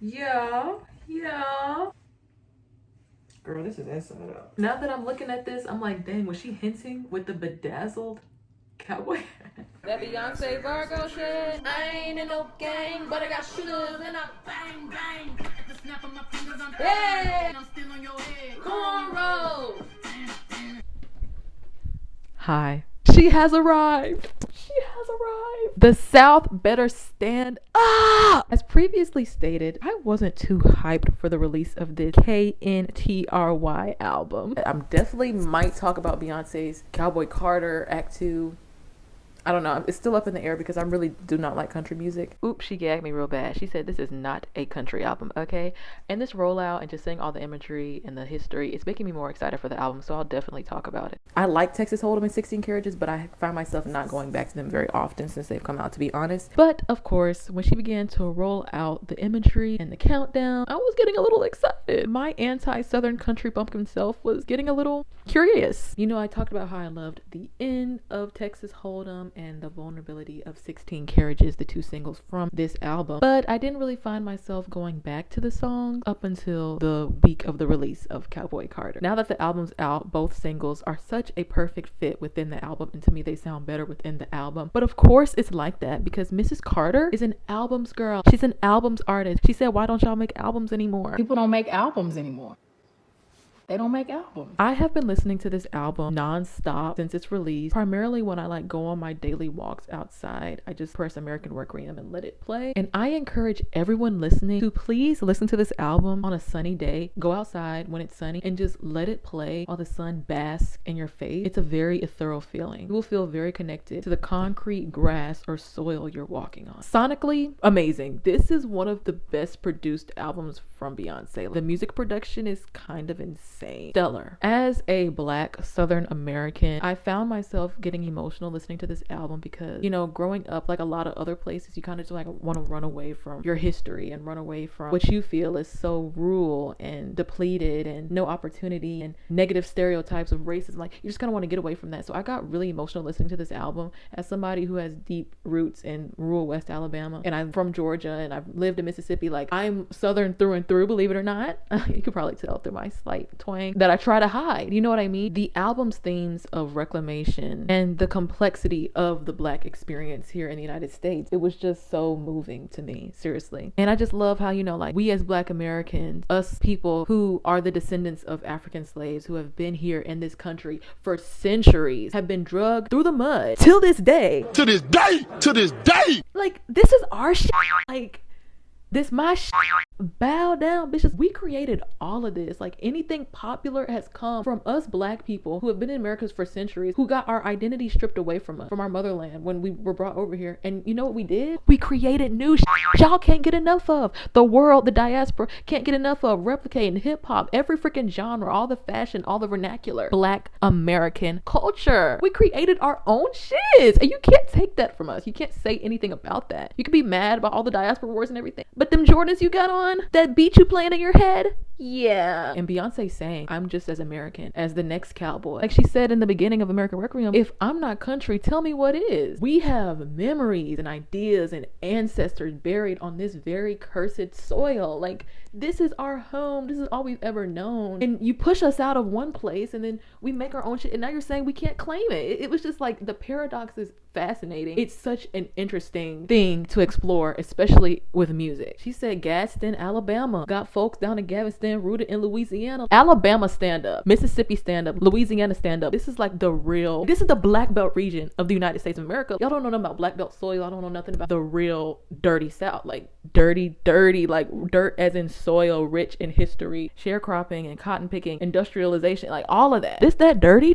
Yeah, yeah. Girl, this is inside out. Now that I'm looking at this, I'm like, dang, was she hinting with the bedazzled cowboy? That Beyonce Virgo shit. I ain't in no gang, but I got shooters and I bang bang. At the snap of my fingers, I'm hey! I'm still on your head. Cornrows. Hi. She has arrived. She has arrived. The South better stand up. As previously stated, I wasn't too hyped for the release of this KNTRY album. I'm definitely might talk about Beyonce's Cowboy Carter Act 2. I don't know. It's still up in the air because I really do not like country music. Oops, she gagged me real bad. She said this is not a country album, okay? And this rollout and just seeing all the imagery and the history, it's making me more excited for the album, so I'll definitely talk about it. I like Texas Hold'em and 16 Carriages, but I find myself not going back to them very often since they've come out, to be honest. But, of course, when she began to roll out the imagery and the countdown, I was getting a little excited. My anti-Southern country bumpkin self was getting a little curious. You know, I talked about how I loved the end of Texas Hold'em and the vulnerability of 16 Carriages, the two singles from this album. But I didn't really find myself going back to the songs up until the week of the release of Cowboy Carter. Now that the album's out, both singles are such a perfect fit within the album, and to me they sound better within the album. But of course it's like that because Mrs. Carter is an albums girl. She's an albums artist. She said, why don't y'all make albums anymore? People don't make albums anymore. They don't make albums. I have been listening to this album non-stop since its release. Primarily when I go on my daily walks outside, I just press American Requiem and let it play. And I encourage everyone listening to please listen to this album on a sunny day. Go outside when it's sunny and just let it play while the sun basks in your face. It's a very ethereal feeling. You will feel very connected to the concrete grass or soil you're walking on. Sonically, amazing. This is one of the best produced albums from Beyonce. The music production is kind of insane. Stellar. As a Black Southern American, I found myself getting emotional listening to this album because, you know, growing up, like a lot of other places, you kind of just want to run away from your history and run away from what you feel is so rural and depleted and no opportunity and negative stereotypes of racism. Like, you just kind of want to get away from that. So I got really emotional listening to this album as somebody who has deep roots in rural West Alabama, and I'm from Georgia and I've lived in Mississippi. Like, I'm Southern through and through, believe it or not. You could probably tell through my slight twang that I try to hide. You know what I mean? The album's themes of reclamation and the complexity of the Black experience here in the United States, it was just so moving to me, seriously. And I just love how, you know, like, we as Black Americans, us people who are the descendants of African slaves who have been here in this country for centuries, have been drugged through the mud till this day. To this day! To this day! Like, this is our shit. Like, this my shit. Bow down, bitches. We created all of this. Like, anything popular has come from us Black people who have been in America for centuries, who got our identity stripped away from us, from our motherland when we were brought over here. And you know what we did? We created new shit y'all can't get enough of. The world, the diaspora can't get enough of replicating hip hop, every freaking genre, all the fashion, all the vernacular Black American culture. We created our own shit, and you can't take that from us. You can't say anything about that. You can be mad about all the diaspora wars and everything, but them Jordans you got on, that beat you playing in your head, yeah. And Beyonce saying, I'm just as American as the next cowboy. Like she said in the beginning of American Requiem, if I'm not country, tell me what is. We have memories and ideas and ancestors buried on this very cursed soil. Like, this is our home. This is all we've ever known. And you push us out of one place and then we make our own shit. And now you're saying we can't claim it. It was just like, the paradox is fascinating. It's such an interesting thing to explore, especially with music. She said Gadsden, Alabama, got folks down in Galveston rooted in Louisiana. Alabama stand up, Mississippi stand up, Louisiana stand up. This is like this is the Black Belt region of the United States of America. Y'all don't know nothing about Black Belt soil. I don't know nothing about the real dirty South. Like, dirty, like dirt as in soil, rich in history, sharecropping and cotton picking, industrialization, like all of that. This dirty.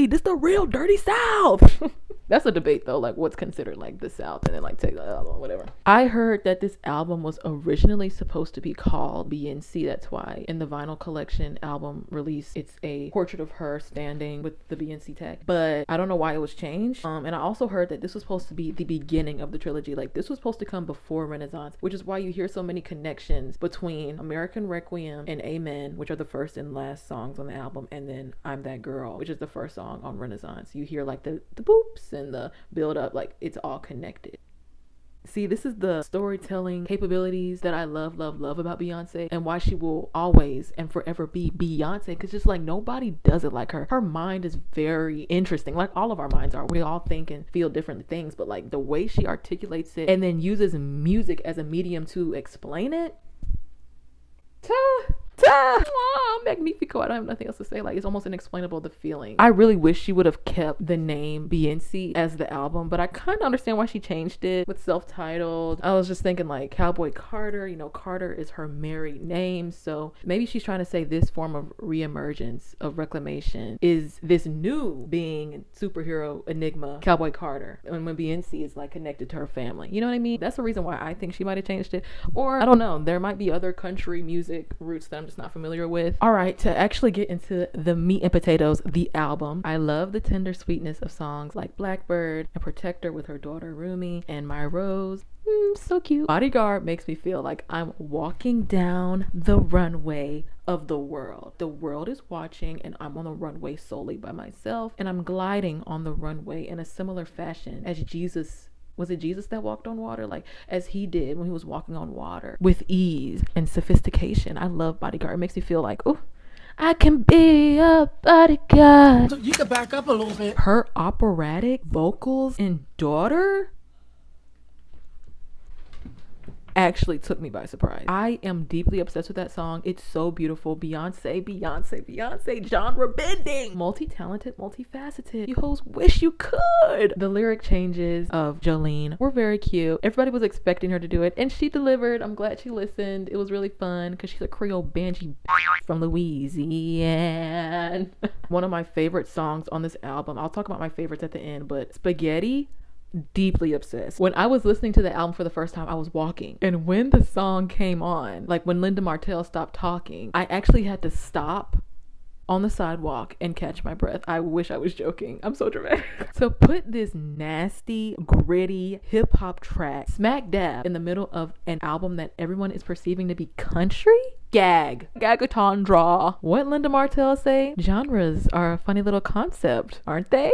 This the real dirty South. That's a debate though, like what's considered like the South, and then like take whatever. I heard that this album was originally supposed to be called Beyonce. That's why in the vinyl collection album release, it's a portrait of her standing with the Beyonce tag. But I don't know why it was changed. And I also heard that this was supposed to be the beginning of the trilogy. Like, this was supposed to come before Renaissance, which is why you hear so many connections between American Requiem and Amen, which are the first and last songs on the album, and then I'm That Girl, which is the first song on Renaissance. You hear like the boops and the build up, like it's all connected. See, this is the storytelling capabilities that I love about Beyonce, and why she will always and forever be Beyonce, because just like nobody does it like her. Her mind is very interesting, like all of our minds are. We all think and feel different things, but like the way she articulates it and then uses music as a medium to explain it. Magnifico. I don't have nothing else to say. Like, it's almost inexplainable, the feeling. I really wish she would have kept the name Beyonce as the album, but I kind of understand why she changed it with self-titled. I was just thinking like Cowboy Carter, you know, Carter is her married name, so maybe she's trying to say this form of reemergence of reclamation is this new being, superhero enigma Cowboy Carter, and when Beyonce is like connected to her family, you know what I mean? That's the reason why I think she might have changed it. Or I don't know, there might be other country music roots that I'm just not familiar with. All right, to actually get into the meat and potatoes, the album, I love the tender sweetness of songs like Blackbird and Protector with her daughter Rumi and My Rose. So cute. Bodyguard makes me feel like I'm walking down the runway of the world. The world is watching and I'm on the runway solely by myself, and I'm gliding on the runway in a similar fashion as Jesus. Was it Jesus that walked on water? Like, as he did when he was walking on water with ease and sophistication. I love Bodyguard. It makes me feel like, oh, I can be a bodyguard. You can back up a little bit. Her operatic vocals in Daughter actually took me by surprise. I am deeply obsessed with that song. It's so beautiful. Beyonce, genre bending, multi-talented, multifaceted. You hoes wish you could. The lyric changes of Jolene were very cute. Everybody was expecting her to do it, and she delivered. I'm glad she listened. It was really fun because she's a Creole banshee from Louisiana. One of my favorite songs on this album, I'll talk about my favorites at the end, but Spaghetti, deeply obsessed. When I was listening to the album for the first time, I was walking, and when the song came on, like when Linda Martell stopped talking, I actually had to stop on the sidewalk and catch my breath. I wish I was joking. I'm so dramatic. So put this nasty, gritty hip-hop track smack dab in the middle of an album that everyone is perceiving to be country? Gagatondra. What Linda Martell say? Genres are a funny little concept, aren't they?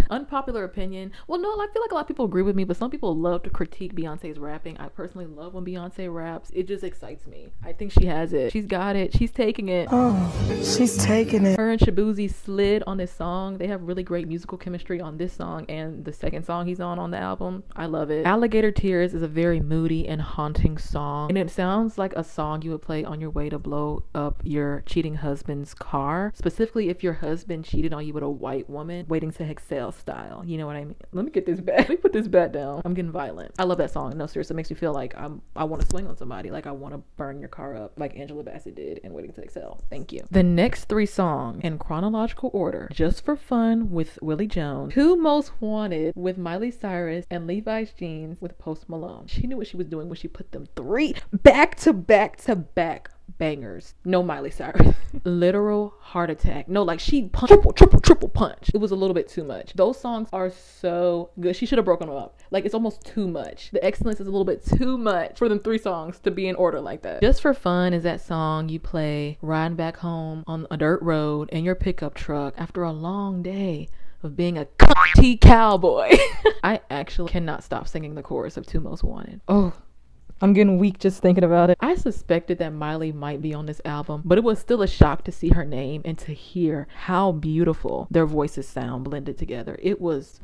Unpopular opinion. Well, no, I feel like a lot of people agree with me, but some people love to critique Beyonce's rapping. I personally love when Beyonce raps. It just excites me. I think she has it. She's got it. She's taking it. Oh, she's taking it. Her and Shabuzi slid on this song. They have really great musical chemistry on this song and the second song he's on the album. I love it. Alligator Tears is a very moody and haunting song, and it sounds like a song you would play on your way to blow up your cheating husband's car, specifically if your husband cheated on you with a white woman, Waiting to Exhale style. You know what I mean? Let me get this back. Let me put this bat down. I'm getting violent. I love that song. No, seriously, it makes me feel like I want to swing on somebody. Like I want to burn your car up like Angela Bassett did in Waiting to Exhale. Thank you. The next three songs in chronological order: Just for Fun with Willie Jones, Who Most Wanted with Mileycyrus, and Levi's Jeans with Post Malone. She knew what she was doing when she put them three back to back bangers. No Mileycyrus. Literal heart attack. No, like she punched triple punch. It was a little bit too much. Those songs are so good. She should have broken them up. Like, it's almost too much. The excellence is a little bit too much for them three songs to be in order like that. Just for Fun is that song you play riding back home on a dirt road in your pickup truck after a long day of being a cunty cowboy. I actually cannot stop singing the chorus of Two Most Wanted. Oh, I'm getting weak just thinking about it. I suspected that Miley might be on this album, but it was still a shock to see her name and to hear how beautiful their voices sound blended together. It was,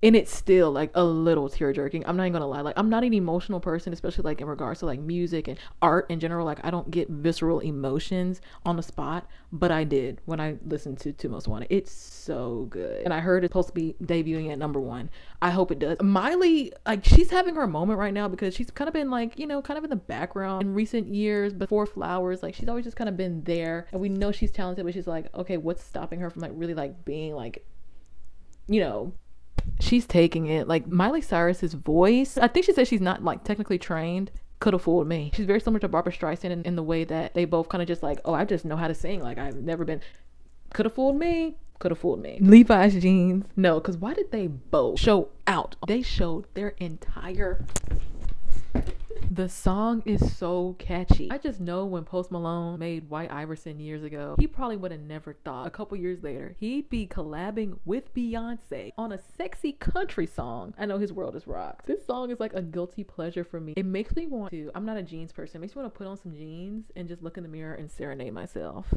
and it's still like a little tear jerking. I'm not even gonna lie. Like, I'm not an emotional person, especially like in regards to like music and art in general. Like, I don't get visceral emotions on the spot, but I did when I listened to Two Most Wanted. It's so good. And I heard it's supposed to be debuting at #1. I hope it does. Miley, like, she's having her moment right now because she's kind of been like, you know, kind of in the background in recent years before Flowers. Like, she's always just kind of been there, and we know she's talented, but she's like, okay, what's stopping her from like really like being like, you know, she's taking it. Like, Mileycyrus's voice, I think she said she's not like technically trained. Could have fooled me. She's very similar to Barbra Streisand in the way that they both kind of just like, oh, I just know how to sing. Like, I've never been. Could have fooled me. Could have fooled me. Levi's Jeans. No, because why did they both show out? They showed their entire The song is so catchy. I just know when Post Malone made White Iverson years ago, he probably would have never thought a couple years later he'd be collabing with Beyonce on a sexy country song. I know his world is rocked. This song is like a guilty pleasure for me. It makes me want to, I'm not a jeans person, it makes me want to put on some jeans and just look in the mirror and serenade myself.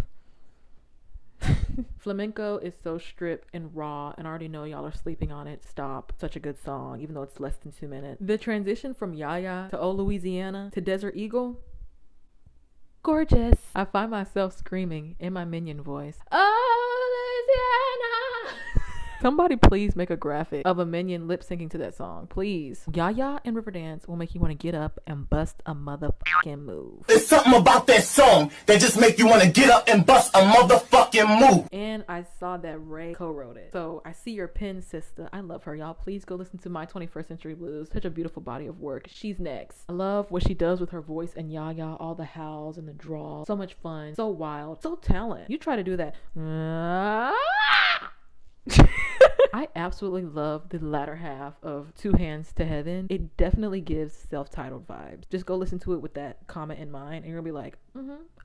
Flamenco is so stripped and raw, and I already know y'all are sleeping on it. Stop. Such a good song, even though it's less than 2 minutes. The transition from Yaya to Oh Louisiana to Desert Eagle, gorgeous. I find myself screaming in my Minion voice, Oh Louisiana. Somebody please make a graphic of a Minion lip syncing to that song, please. Yaya and Riverdance will make you want to get up and bust a motherfucking move. There's something about that song that just make you want to get up and bust a motherfucking move. And I saw that Ray co-wrote it. So I see your pen, sister. I love her. Y'all please go listen to My 21st Century Blues. Such a beautiful body of work. She's next. I love what she does with her voice and Yaya, all the howls and the draws. So much fun. So wild. So talent. You try to do that. I absolutely love the latter half of Two Hands to Heaven. It definitely gives self-titled vibes. Just go listen to it with that comment in mind and you'll be like,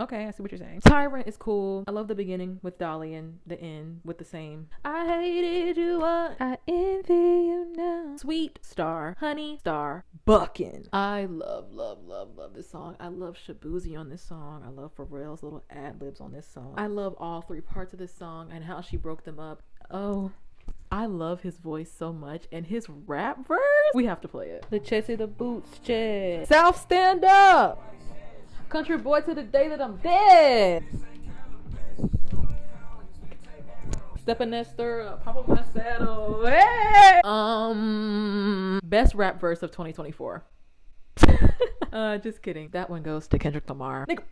okay, I see what you're saying. Tyrant is cool. I love the beginning with Dolly and the end with the same I hated you once, I envy you now. Sweet star, honey star, buckin'. I love this song. I love Shabuzi on this song. I love Pharrell's little ad-libs on this song. I love all 3 parts of this song and how she broke them up. Oh, I love his voice so much, and his rap verse, we have to play it. The chest of the boots, chest. South, stand up. Country boy to the day that I'm dead. Step in that stirrup, pop up my saddle. Hey! Best rap verse of 2024. Just kidding. That one goes to Kendrick Lamar. Nigga,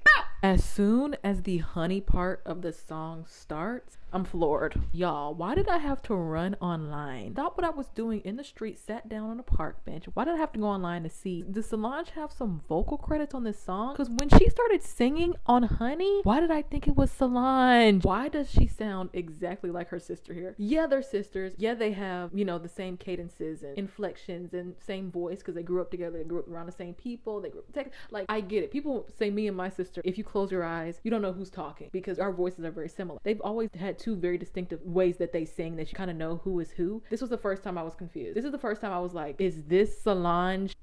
as soon as the honey part of the song starts, I'm floored. Y'all, why did I have to run online? Thought what I was doing in the street, sat down on a park bench. Why did I have to go online to see? Does Solange have some vocal credits on this song? Because when she started singing on Honey, why did I think it was Solange? Why does she sound exactly like her sister here? Yeah, they're sisters. Yeah, they have, the same cadences and inflections and same voice because they grew up together. They grew up around the same people. They grew up like, I get it. People say me and my sister, if you close your eyes, you don't know who's talking because our voices are very similar. They've always had 2 very distinctive ways that they sing that you kind of know who is who. This was the first time I was confused. This is the first time I was like, is this Solange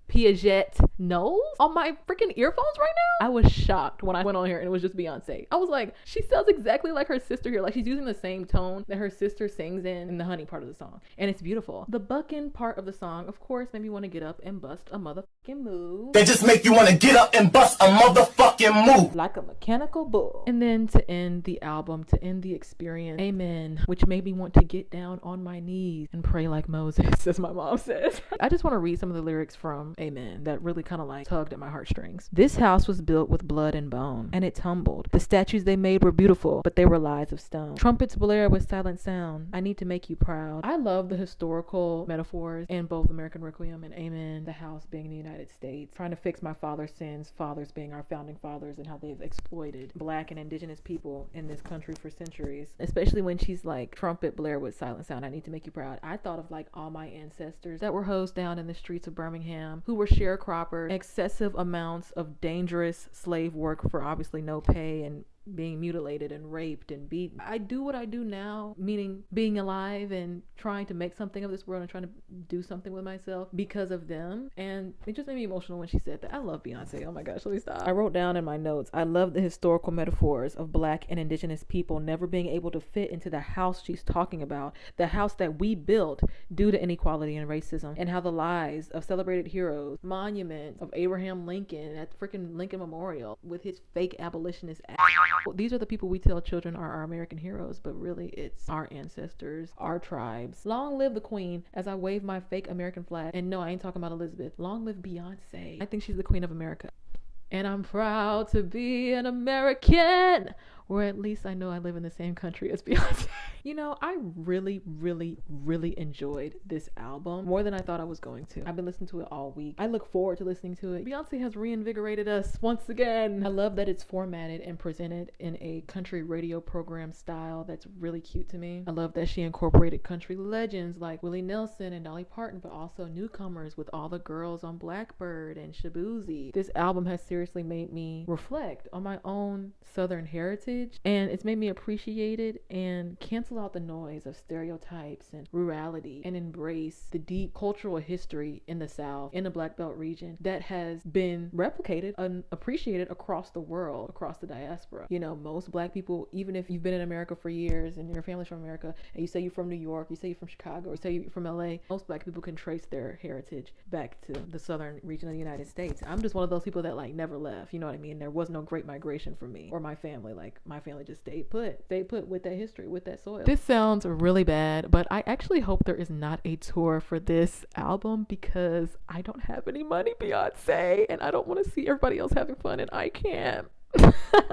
Piaget Knowles on my freaking earphones right now? I was shocked when I went on here and it was just Beyonce. I was like, she sounds exactly like her sister here. Like she's using the same tone that her sister sings in the honey part of the song. And it's beautiful. The bucking part of the song, of course, made me want to get up and bust a motherfucking move. They just make you want to get up and bust a motherfucking move. Like a mechanical bull. And then to end the album, to end the experience, Amen, which made me want to get down on my knees and pray like Moses, as my mom says. I just want to read some of the lyrics from Amen that really kind of like tugged at my heartstrings. This house was built with blood and bone, and it tumbled. The statues they made were beautiful, but they were lies of stone. Trumpets blare with silent sound. I need to make you proud. I love the historical metaphors in both American Requiem and Amen, the house being the United States, trying to fix my father's sins, fathers being our founding fathers, and how they've exploited Black and Indigenous people in this country for centuries. Especially when she's like, trumpet blare with silent sound, I need to make you proud. I thought of like all my ancestors that were hosed down in the streets of Birmingham, who were sharecroppers, excessive amounts of dangerous slave work for obviously no pay, and being mutilated and raped and beaten. I do what I do now, meaning being alive and trying to make something of this world and trying to do something with myself because of them. And it just made me emotional when she said that. I love Beyonce. Oh my gosh, let me stop. I wrote down in my notes, I love the historical metaphors of Black and Indigenous people never being able to fit into the house she's talking about, the house that we built due to inequality and racism, and how the lies of celebrated heroes, monuments of Abraham Lincoln at freaking Lincoln Memorial with his fake abolitionist ass. These are the people we tell children are our American heroes, but really it's our ancestors, our tribes. Long live the queen, as I wave my fake American flag. And no, I ain't talking about Elizabeth. Long live Beyonce. I think she's the queen of America. And I'm proud to be an American. or at least I know I live in the same country as Beyonce. You know, I really, really, really enjoyed this album more than I thought I was going to. I've been listening to it all week. I look forward to listening to it. Beyonce has reinvigorated us once again. I love that it's formatted and presented in a country radio program style that's really cute to me. I love that she incorporated country legends like Willie Nelson and Dolly Parton, but also newcomers with all the girls on Blackbird and Shaboozey. This album has seriously made me reflect on my own Southern heritage, and it's made me appreciate it and cancel out the noise of stereotypes and rurality and embrace the deep cultural history in the South, in the Black Belt region, that has been replicated and appreciated across the world, across the diaspora. You know, most Black people, even if you've been in America for years and your family's from America, and you say you're from New York, you say you're from Chicago, you say you're from LA, most Black people can trace their heritage back to the southern region of the United States. I'm just one of those people that like never left, you know what I mean? There was no great migration for me or my family. Like, my family just stayed put with that history, with that soil. This sounds really bad, but I actually hope there is not a tour for this album because I don't have any money, Beyonce, and I don't want to see everybody else having fun and I can't.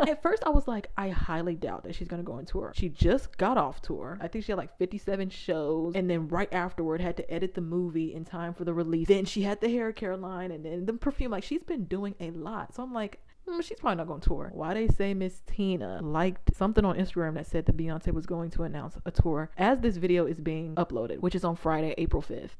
At first I was like, I highly doubt that she's gonna go on tour. She just got off tour. I think she had like 57 shows, and then right afterward had to edit the movie in time for the release. Then she had the hair care line and then the perfume. Like, she's been doing a lot. So I'm like, she's probably not going to tour. Why they say Miss Tina liked something on Instagram that said that Beyonce was going to announce a tour as this video is being uploaded, which is on Friday, April 5th.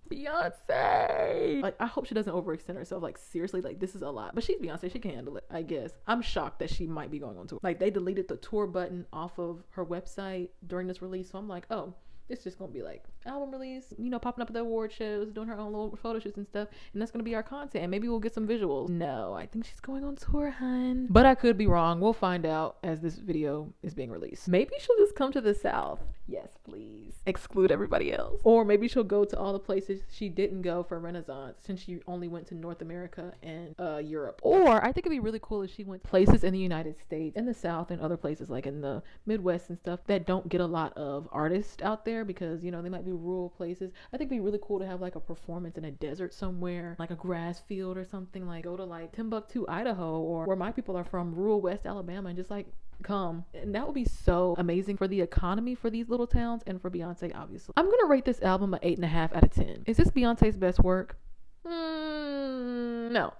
Beyonce, like, I hope she doesn't overextend herself. Like, seriously, like, this is a lot, but she's Beyonce, she can handle it, I guess. I'm shocked that she might be going on tour. Like, they deleted the tour button off of her website during this release, so I'm like, oh, it's just gonna be like album release, you know, popping up at the award shows, doing her own little photo shoots and stuff, and that's gonna be our content, and maybe we'll get some visuals. No, I think she's going on tour, hun, but I could be wrong. We'll find out as this video is being released. Maybe she'll just come to the South. Yes, please exclude everybody else. Or maybe she'll go to all the places she didn't go for Renaissance, since she only went to North America and Europe. Or I think it'd be really cool if she went places in the United States, in the South, and other places like in the Midwest and stuff that don't get a lot of artists out there, because, you know, they might be rural places. I think it'd be really cool to have like a performance in a desert somewhere, like a grass field or something. Like, go to like Timbuktu, Idaho, or where my people are from, rural West Alabama, and just like come. And that would be so amazing for the economy for these little towns and for Beyonce, obviously. I'm gonna rate this album an 8.5 out of 10. Is this Beyonce's best work? No,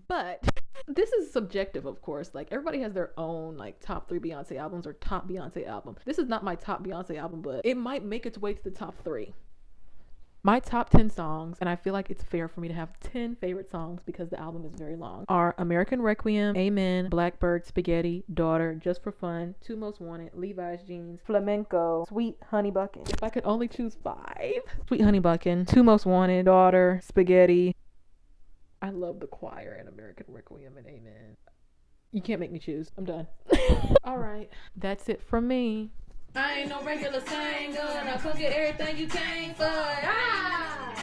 but this is subjective, of course. Like, everybody has their own like top 3 Beyonce albums or top Beyonce album. This is not my top Beyonce album, but it might make its way to the top 3. My top 10 songs, and I feel like it's fair for me to have 10 favorite songs because the album is very long, are American Requiem, Amen, Blackbird, Spaghetti, Daughter, Just for Fun, Two Most Wanted, Levi's Jeans, Flamenco, Sweet Honey Buckin'. If I could only choose 5, Sweet Honey Buckin', Two Most Wanted, Daughter, Spaghetti. I love the choir in American Requiem and Amen. You can't make me choose. I'm done. All right, that's it from me. I ain't no regular singer, and I could get everything you came for. Ah!